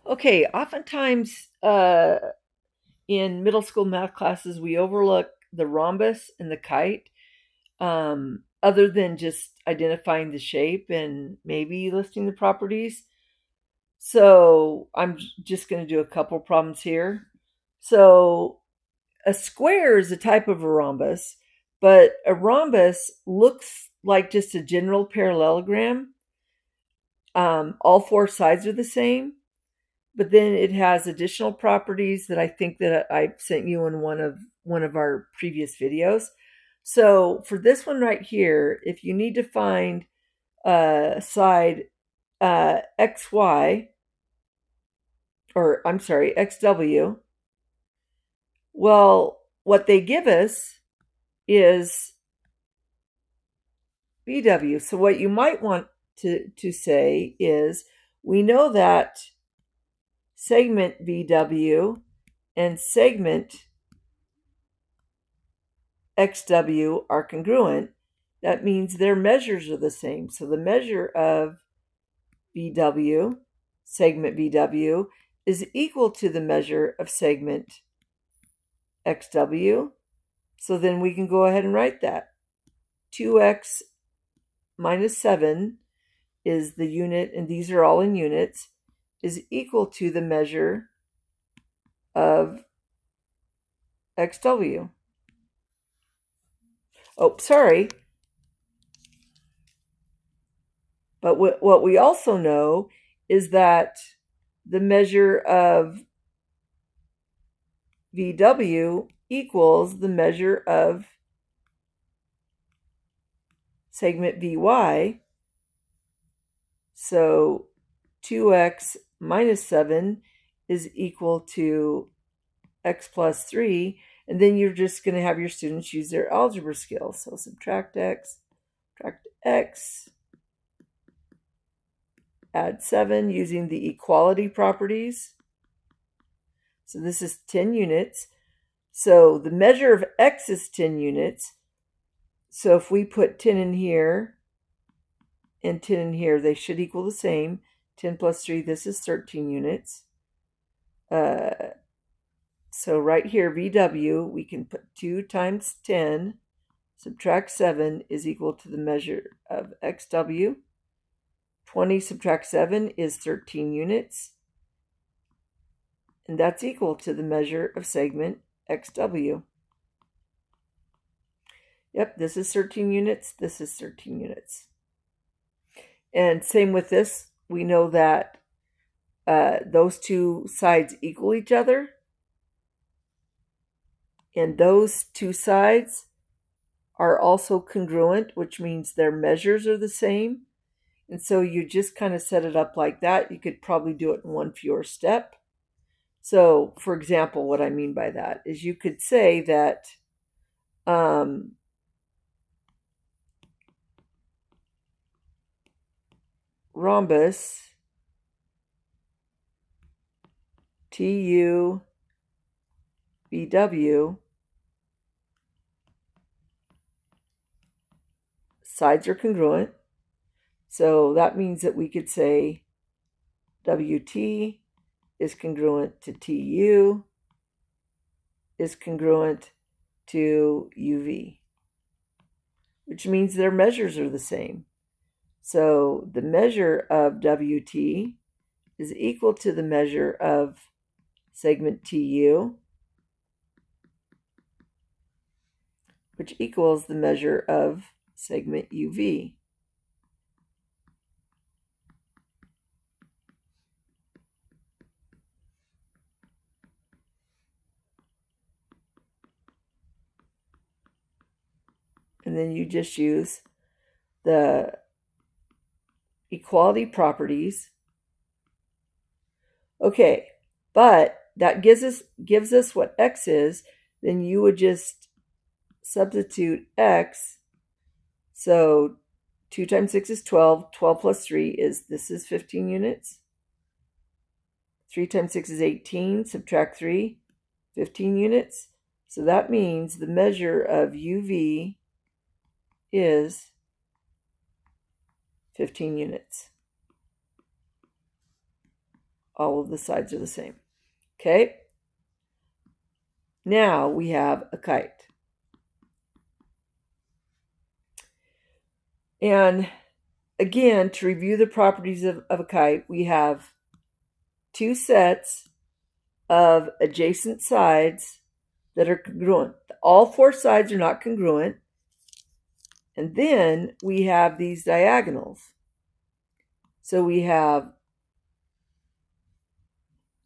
Okay, oftentimes in middle school math classes, we overlook the rhombus and the kite, other than just identifying the shape and maybe listing the properties. So I'm just going to do a couple problems here. So a square is a type of a rhombus, but a rhombus looks like just a general parallelogram. All four sides are the same, but then it has additional properties that I think that I sent you in one of our previous videos. So for this one right here, if you need to find side xy, or I'm sorry, xw, well, what they give us is bw. So what you might want to say is, we know that segment bw and segment xw are congruent. That means their measures are the same. So the measure of bw, segment bw, is equal to the measure of segment xw. So then we can go ahead and write that. 2x minus 7 is the unit, and these are all in units, is equal to the measure of xw. Oh, sorry. But what we also know is that the measure of VW equals the measure of segment VY. So 2x minus 7 is equal to x plus 3. And then you're just going to have your students use their algebra skills. So subtract x, add 7 using the equality properties. So this is 10 units. So the measure of x is 10 units. So if we put 10 in here and 10 in here, they should equal the same. 10 plus 3, this is 13 units. So right here, VW, we can put 2 times 10, subtract 7 is equal to the measure of XW. 20 subtract 7 is 13 units. And that's equal to the measure of segment XW. Yep, this is 13 units, this is 13 units. And same with this, we know that those two sides equal each other. And those two sides are also congruent, which means their measures are the same. And so you just kind of set it up like that. You could probably do it in one fewer step. So, for example, what I mean by that is you could say that rhombus TU BW sides are congruent. So that means that we could say WT is congruent to TU is congruent to UV, which means their measures are the same. So the measure of WT is equal to the measure of segment TU, which equals the measure of segment UV. And then you just use the equality properties. Okay, but that gives us what x is. Then you would just substitute x. So 2 times 6 is 12. 12 plus 3 is, this is 15 units. 3 times 6 is 18. Subtract 3, 15 units. So that means the measure of UV is 15 units. All of the sides are the same. Okay? Now we have a kite. And again, to review the properties of a kite, we have two sets of adjacent sides that are congruent. All four sides are not congruent. And then we have these diagonals. So we have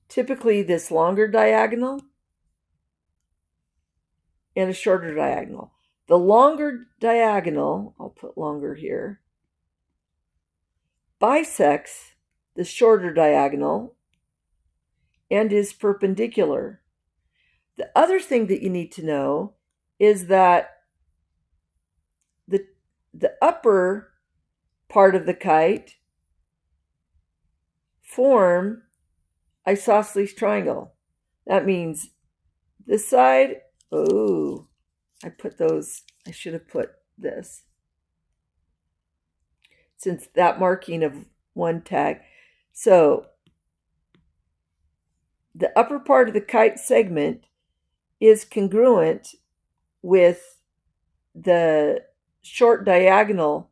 typically this longer diagonal and a shorter diagonal. The longer diagonal, I'll put longer here, bisects the shorter diagonal and is perpendicular. The other thing that you need to know is that the upper part of the kite form isosceles triangle. That means this side, oh, I should have put this. Since that marking of one tag. So the upper part of the kite segment is congruent with the short diagonal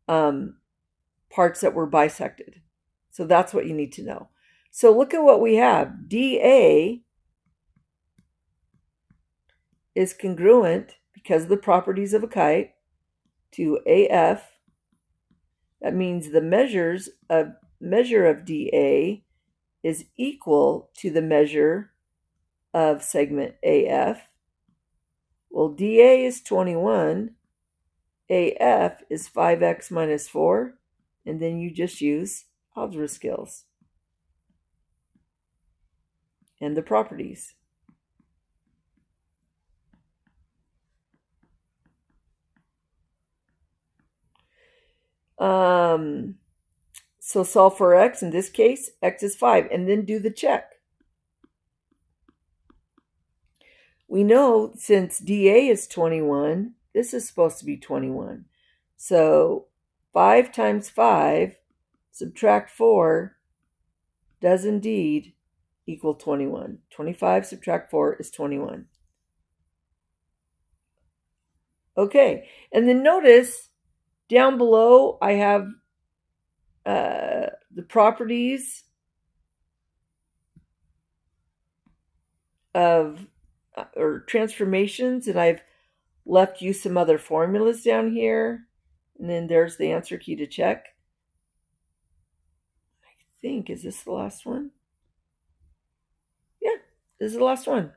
parts that were bisected. So that's what you need to know. So look at what we have. DA is congruent because of the properties of a kite to AF. That means the measure of DA is equal to the measure of segment AF. Well, DA is 21, AF is 5x minus 4, and then you just use algebra skills and the properties. So solve for x. In this case, x is 5, and then do the check. We know since DA is 21, this is supposed to be 21. So 5 times 5, subtract 4, does indeed equal 21. 25 subtract 4 is 21. Okay, and then notice down below I have the properties of or transformations, and I've left you some other formulas down here, and then there's the answer key to check. I think, is this the last one? Yeah, this is the last one.